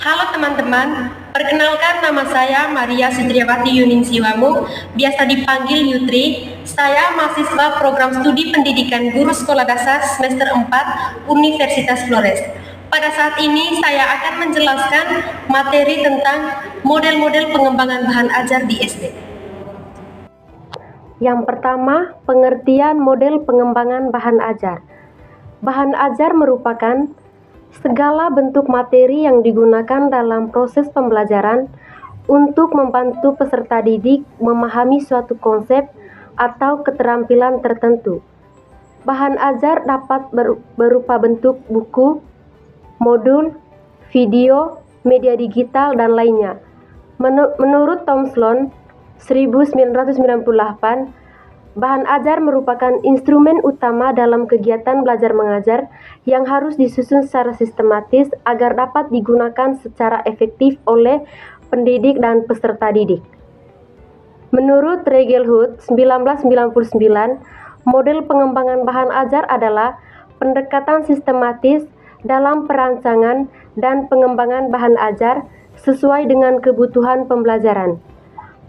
Halo teman-teman, perkenalkan nama saya Maria Sidriawati Yuningsiwamu, biasa dipanggil Yutri. Saya mahasiswa program studi pendidikan guru sekolah dasar semester 4 Universitas Flores. Pada saat ini saya akan menjelaskan materi tentang model-model pengembangan bahan ajar di SD. Yang pertama, pengertian model pengembangan bahan ajar. Bahan ajar merupakan segala bentuk materi yang digunakan dalam proses pembelajaran untuk membantu peserta didik memahami suatu konsep atau keterampilan tertentu. Bahan ajar dapat berupa bentuk buku, modul, video, media digital, dan lainnya. Menurut Tom Sloan, 1998, bahan ajar merupakan instrumen utama dalam kegiatan belajar mengajar yang harus disusun secara sistematis agar dapat digunakan secara efektif oleh pendidik dan peserta didik. Menurut Regelhood 1999, model pengembangan bahan ajar adalah pendekatan sistematis dalam perancangan dan pengembangan bahan ajar sesuai dengan kebutuhan pembelajaran.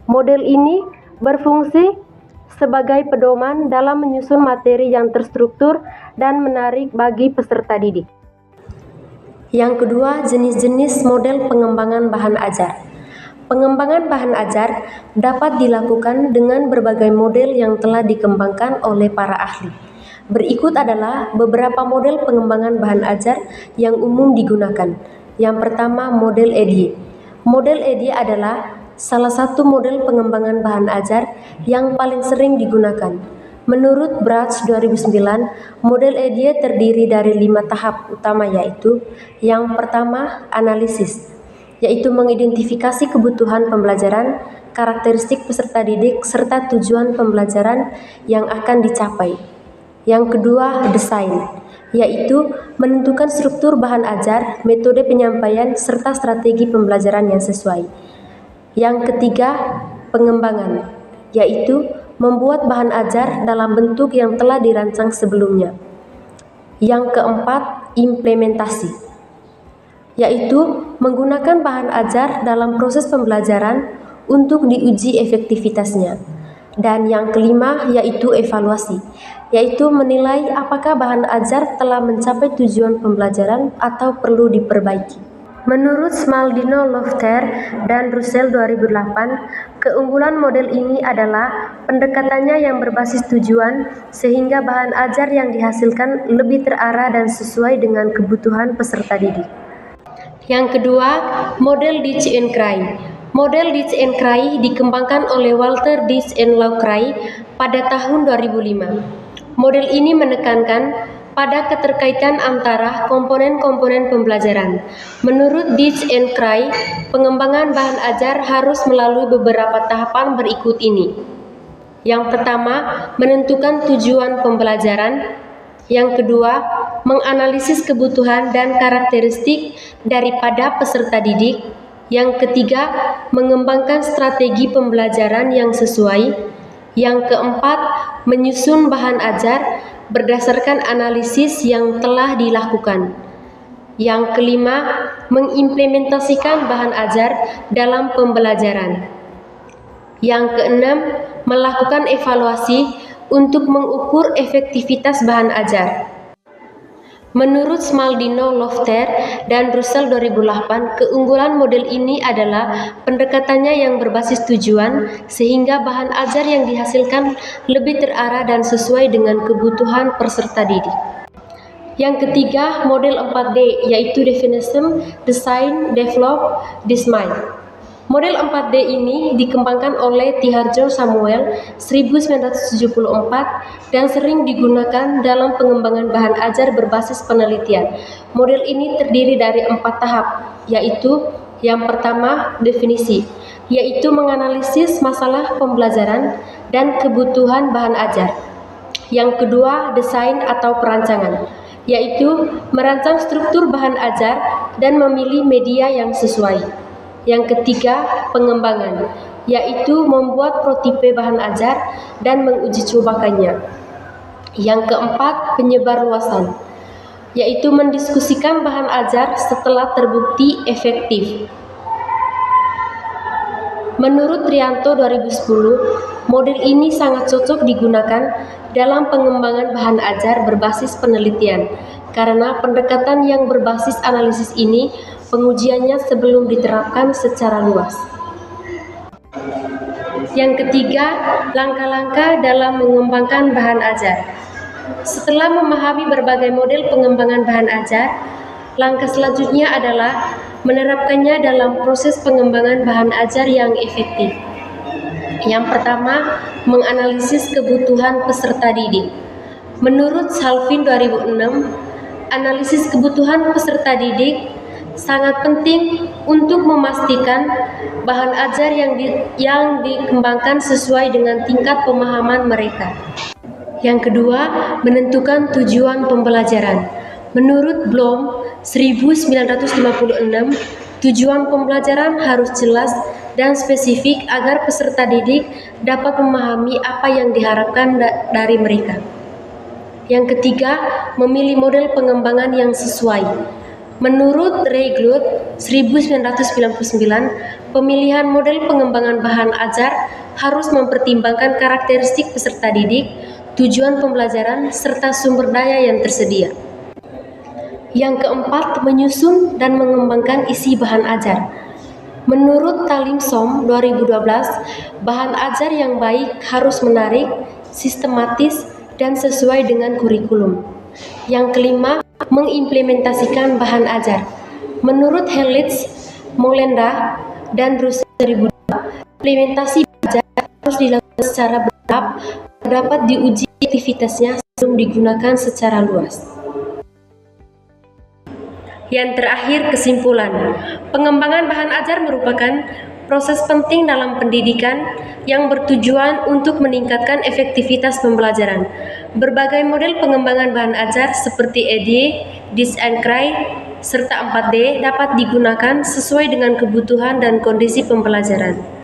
Model ini berfungsi sebagai pedoman dalam menyusun materi yang terstruktur dan menarik bagi peserta didik. Yang kedua, jenis-jenis model pengembangan bahan ajar. Pengembangan bahan ajar dapat dilakukan dengan berbagai model yang telah dikembangkan oleh para ahli. Berikut adalah beberapa model pengembangan bahan ajar yang umum digunakan. Yang pertama, model EDY. Model EDY adalah salah satu model pengembangan bahan ajar yang paling sering digunakan. Menurut Brach 2009, model EDY terdiri dari 5 tahap utama, yaitu yang pertama, analisis, yaitu mengidentifikasi kebutuhan pembelajaran, karakteristik peserta didik, serta tujuan pembelajaran yang akan dicapai. Yang kedua, desain, yaitu menentukan struktur bahan ajar, metode penyampaian, serta strategi pembelajaran yang sesuai. Yang ketiga, pengembangan, yaitu membuat bahan ajar dalam bentuk yang telah dirancang sebelumnya. Yang keempat, implementasi, yaitu menggunakan bahan ajar dalam proses pembelajaran untuk diuji efektivitasnya. Dan yang kelima, yaitu evaluasi, yaitu menilai apakah bahan ajar telah mencapai tujuan pembelajaran atau perlu diperbaiki. Menurut Smaldino, Lofter, dan Russell 2008, keunggulan model ini adalah pendekatannya yang berbasis tujuan sehingga bahan ajar yang dihasilkan lebih terarah dan sesuai dengan kebutuhan peserta didik. Yang kedua, model Ditch and Cray. Model Ditch and Cray dikembangkan oleh Walter Ditch and Lau Cray pada tahun 2005. Model ini menekankan pada keterkaitan antara komponen-komponen pembelajaran. Menurut Ditch and Cray, pengembangan bahan ajar harus melalui beberapa tahapan berikut ini. Yang pertama, menentukan tujuan pembelajaran. Yang kedua, menganalisis kebutuhan dan karakteristik daripada peserta didik. Yang ketiga, mengembangkan strategi pembelajaran yang sesuai. Yang keempat, menyusun bahan ajar berdasarkan analisis yang telah dilakukan. Yang kelima, mengimplementasikan bahan ajar dalam pembelajaran. Yang keenam, melakukan evaluasi untuk mengukur efektivitas bahan ajar. Menurut Smaldino, Lofter, dan Russell 2008, keunggulan model ini adalah pendekatannya yang berbasis tujuan sehingga bahan ajar yang dihasilkan lebih terarah dan sesuai dengan kebutuhan peserta didik. Yang ketiga, model 4D, yaitu Definition, Design, Develop, Display. Model 4D ini dikembangkan oleh Tiharjo Samuel 1974 dan sering digunakan dalam pengembangan bahan ajar berbasis penelitian. Model ini terdiri dari 4 tahap, yaitu yang pertama, definisi, yaitu menganalisis masalah pembelajaran dan kebutuhan bahan ajar. Yang kedua, desain atau perancangan, yaitu merancang struktur bahan ajar dan memilih media yang sesuai. Yang ketiga, pengembangan, yaitu membuat prototipe bahan ajar dan menguji cobakannya. Yang keempat, penyebarluasan, yaitu mendiskusikan bahan ajar setelah terbukti efektif. Menurut Trianto 2010, model ini sangat cocok digunakan dalam pengembangan bahan ajar berbasis penelitian, karena pendekatan yang berbasis analisis ini pengujiannya sebelum diterapkan secara luas. Yang ketiga, langkah-langkah dalam mengembangkan bahan ajar. Setelah memahami berbagai model pengembangan bahan ajar, langkah selanjutnya adalah menerapkannya dalam proses pengembangan bahan ajar yang efektif. Yang pertama, menganalisis kebutuhan peserta didik. Menurut Salvin 2006, analisis kebutuhan peserta didik sangat penting untuk memastikan bahan ajar yang dikembangkan sesuai dengan tingkat pemahaman mereka. Yang kedua, menentukan tujuan pembelajaran. Menurut Bloom 1956, tujuan pembelajaran harus jelas dan spesifik agar peserta didik dapat memahami apa yang diharapkan dari mereka. Yang ketiga, memilih model pengembangan yang sesuai. Menurut Ray Gluck 1999, pemilihan model pengembangan bahan ajar harus mempertimbangkan karakteristik peserta didik, tujuan pembelajaran, serta sumber daya yang tersedia. Yang keempat, menyusun dan mengembangkan isi bahan ajar. Menurut Talim Som 2012, bahan ajar yang baik harus menarik, sistematis, dan sesuai dengan kurikulum. Yang kelima, mengimplementasikan bahan ajar. Menurut Herlitz, Molenda, dan Russell 2002, implementasi bahan ajar harus dilakukan secara bertahap agar dapat diuji aktivitasnya sebelum digunakan secara luas. Yang terakhir, kesimpulan. Pengembangan bahan ajar merupakan proses penting dalam pendidikan yang bertujuan untuk meningkatkan efektivitas pembelajaran. Berbagai model pengembangan bahan ajar seperti EDI, Diss&Cry, serta 4D dapat digunakan sesuai dengan kebutuhan dan kondisi pembelajaran.